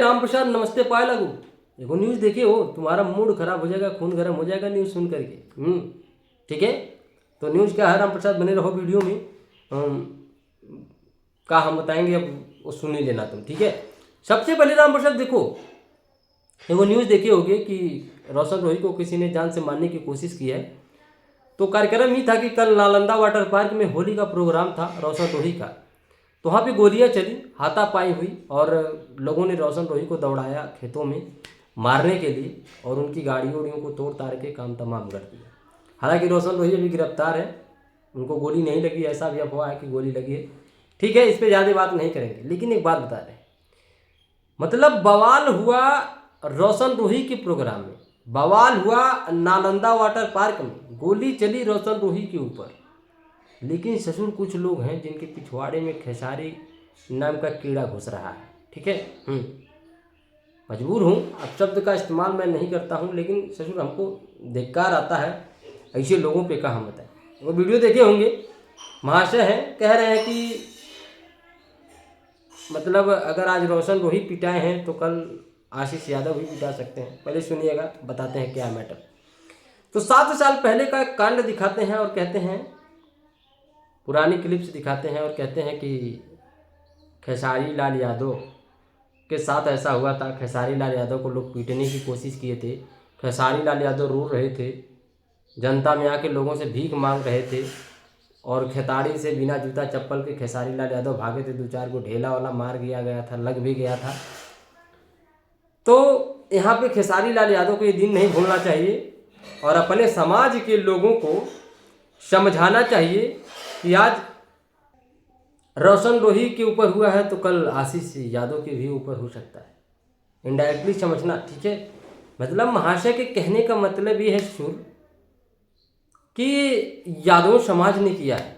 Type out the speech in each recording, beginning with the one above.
रामप्रसाद नमस्ते पाए लगू। देखो न्यूज़ देखे हो, तुम्हारा मूड खराब हो जाएगा, खून गर्म हो जाएगा न्यूज़ सुन करके। ठीक है, तो न्यूज़ क्या है रामप्रसाद, बने रहो वीडियो में। का हम बताएंगे, अब वो सुन ही लेना तुम। ठीक है, सबसे पहले रामप्रसाद देखो, वो न्यूज़ देखे होगे कि रोशन रोही को किसी ने जान से मारने की कोशिश की है। तो कार्यक्रम ही था कि कल नालंदा वाटर पार्क में होली का प्रोग्राम था रोशन रोही का। तो वहाँ पे गोलियां चली, हाथापाई हुई और लोगों ने रोशन रोही को दौड़ाया खेतों में मारने के लिए और उनकी गाड़ियों वाड़ियों को तोड़ ताड़ के काम तमाम कर दिया। हालांकि रोशन रोही अभी गिरफ्तार है, उनको गोली नहीं लगी, ऐसा भी अफवाह है कि गोली लगी है। ठीक है, इस पर ज़्यादा बात नहीं करेंगे, लेकिन एक बात बता रहे हैं, मतलब बवाल हुआ रोशन रोही के प्रोग्राम में, बवाल हुआ नालंदा वाटर पार्क में, गोली चली रोशन रोही के ऊपर। लेकिन ससुर कुछ लोग हैं जिनके पिछवाड़े में खेसारी नाम का कीड़ा घुस रहा है। ठीक है, मजबूर हूँ, अब शब्द का इस्तेमाल मैं नहीं करता हूँ, लेकिन ससुर हमको धिक्कार आता है ऐसे लोगों पे, कहाँ बताएं। वो वीडियो देखे होंगे, महाशय हैं कह रहे हैं कि मतलब अगर आज रोशन रोही पिटाए हैं तो कल आशीष यादव भी पिटा सकते हैं। पहले सुनिएगा, बताते हैं क्या मैटर। तो 7 साल पहले का एक कांड दिखाते हैं और कहते हैं, पुरानी क्लिप्स दिखाते हैं और कहते हैं कि खेसारी लाल यादव के साथ ऐसा हुआ था। खेसारी लाल यादव को लोग पीटने की कोशिश किए थे, खेसारी लाल यादव रो रहे थे, जनता में आके लोगों से भीख मांग रहे थे और खेताड़ी से बिना जूता चप्पल के खेसारी लाल यादव भागे थे। 2-4 को ढेला वाला मार गया था, लग भी गया था। तो यहाँ पे खेसारी लाल यादव को ये दिन नहीं भूलना चाहिए और अपने समाज के लोगों को समझाना चाहिए कि आज रोशन रोही के ऊपर हुआ है तो कल आशीष यादव के भी ऊपर हो सकता है। इनडायरेक्टली समझना। ठीक है, मतलब महाशय के कहने का मतलब ये है सुर कि यादव समाज ने किया है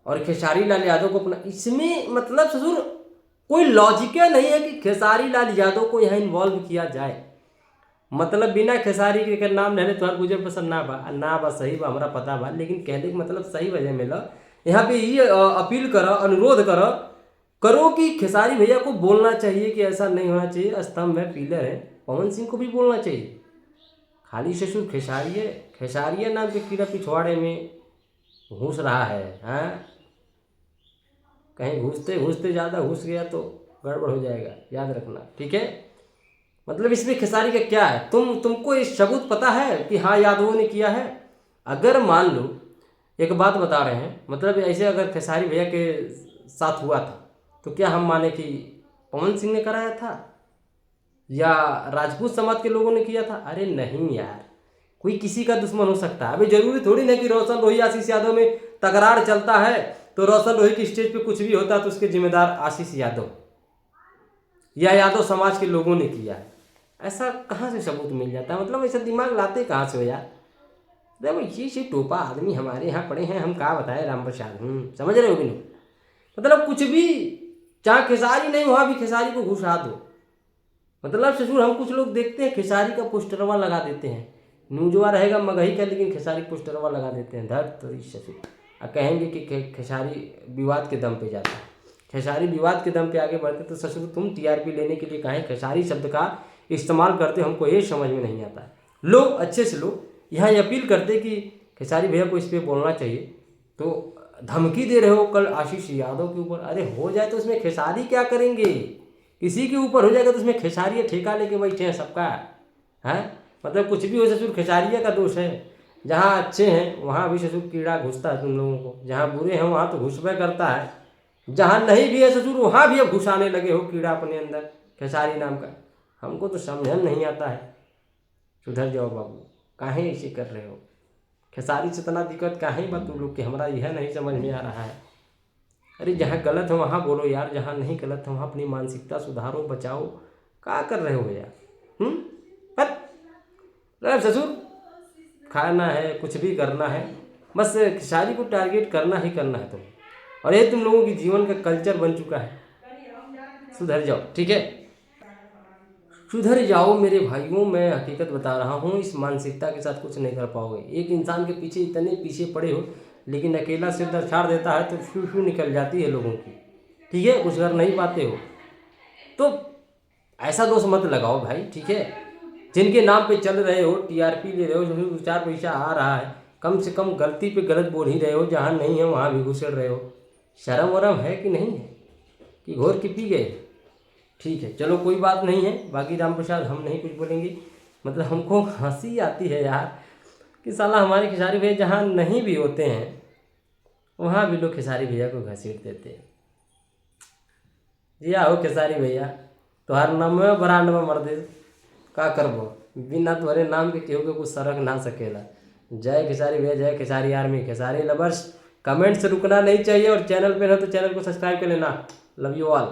और खेसारी लाल यादव को अपना, इसमें मतलब ससुर कोई लॉजिक नहीं है कि खेसारी लाल यादव को यहाँ इन्वॉल्व किया जाए। मतलब बिना खेसारी के नाम लेने तोहर गुजर पसंद ना बा सही बा, हमरा पता बा, लेकिन कहने का मतलब सही वजह मिला। यहाँ पे ये अपील करो, अनुरोध करो कि खेसारी भैया को बोलना चाहिए कि ऐसा नहीं होना चाहिए, स्तंभ है, पिलर है। पवन सिंह को भी बोलना चाहिए। खाली ससुर खेसारिया नाम के कीड़ा पिछवाड़े में घुस रहा है। हाँ, कहीं घुसते घुसते ज़्यादा घुस गया तो गड़बड़ हो जाएगा, याद रखना। ठीक है, मतलब इसमें खेसारी का क्या है, तुमको ये सबूत पता है कि हाँ यादवों ने किया है। अगर मान लो, एक बात बता रहे हैं, मतलब ऐसे अगर खेसारी भैया के साथ हुआ था तो क्या हम माने कि पवन सिंह ने कराया था या राजपूत समाज के लोगों ने किया था? अरे नहीं यार, कोई किसी का दुश्मन हो सकता है। अभी जरूरी थोड़ी ना कि रोशन रोही आशीष यादव में तकरार चलता है तो रोशन रोही की स्टेज पे कुछ भी होता है तो उसके जिम्मेदार आशीष यादव या यादव समाज के लोगों ने किया है। ऐसा कहाँ से सबूत मिल जाता है? मतलब ऐसा दिमाग लाते कहाँ से हो यार? देखो ये टोपा आदमी हमारे यहाँ पड़े हैं, हम कहाँ बताएं रामप्रसाद। समझ रहे हो कि नहीं? मतलब कुछ भी, जहाँ खेसारी नहीं वहाँ भी खेसारी को घुसा दो। मतलब ससुर हम कुछ लोग देखते हैं खेसारी का पोस्टरवा लगा देते हैं, न्यूजवा रहेगा मगही का लेकिन खेसारी पोस्टरवा लगा देते हैं। धर तो इस ससुर और कहेंगे कि खेसारी विवाद के दम पे जाता है। खेसारी विवाद के दम पे आगे बढ़ते तो ससुर तुम टीआरपी लेने के लिए कहें खेसारी शब्द का इस्तेमाल करते, हमको ये समझ में नहीं आता है। लोग अच्छे से लोग यहाँ ये अपील करते कि खेसारी भैया को इस पर बोलना चाहिए, तो धमकी दे रहे हो कल आशीष यादव के ऊपर। अरे हो जाए तो उसमें खेसारी क्या करेंगे? किसी के ऊपर हो जाएगा तो उसमें खेसारी ठेका लेके बैठे हैं सबका है। मतलब कुछ भी हो ससुर खेसारिया का दोष है। जहाँ अच्छे हैं वहाँ भी ससुर कीड़ा घुसता है तुम लोगों को, जहाँ बुरे हैं वहाँ तो घुसबे करता है, जहाँ नहीं भी है ससुर वहाँ भी अब घुसाने लगे हो कीड़ा अपने अंदर खेसारी नाम का। हमको तो समझन नहीं आता है। सुधर जाओ बाबू, काहे ऐसे कर रहे हो? खेसारी से इतना दिक्कत काहे बा तुम लोग के, हमारा यह नहीं समझ में आ रहा है। अरे जहाँ गलत है वहाँ बोलो यार, जहाँ नहीं गलत है वहाँ अपनी मानसिकता सुधारो, बचाओ। क्या कर रहे हो यार? पर ससुर खाना है, कुछ भी करना है, बस खेसारी को टारगेट करना ही करना है तुम्हें, और ये तुम लोगों की जीवन का कल्चर बन चुका है। सुधर जाओ, ठीक है? सुधर जाओ मेरे भाइयों, मैं हकीकत बता रहा हूँ। इस मानसिकता के साथ कुछ नहीं कर पाओगे। एक इंसान के पीछे इतने पीछे पड़े हो, लेकिन अकेला सिर दर्द छाड़ देता है तो फ्यू निकल जाती है लोगों की। ठीक है, कुछ कर नहीं पाते हो। तो ऐसा दोष मत लगाओ भाई, ठीक है। जिनके नाम पे चल रहे हो, टीआरपी ले रहे हो, जो भी 4 पैसा आ रहा है, कम से कम गलती पे गलत बोल ही रहे हो, जहाँ नहीं है वहाँ भी घुसेड़ रहे हो। शर्म वरम है कि नहीं है, कि घोर की पी गए? ठीक है, चलो कोई बात नहीं है। बाकी राम प्रसाद हम नहीं कुछ बोलेंगे, मतलब हमको हंसी आती है यार कि साला हमारे खेसारी भैया जहाँ नहीं भी होते हैं वहाँ भी लोग खेसारी भैया को घसीट देते हैं। जी आओ खेसारी भैया, तोहार नाम में ब्रांड में मर दे का करबो, बिना तुम्हारे नाम के केहू के कुछ सरक ना सकेला। जय खेसारी भैया, जय Khesari army, Khesari lovers. Comment से रुकना नहीं चाहिए, और चैनल पे ना तो चैनल को सब्सक्राइब कर लेना। Love you all.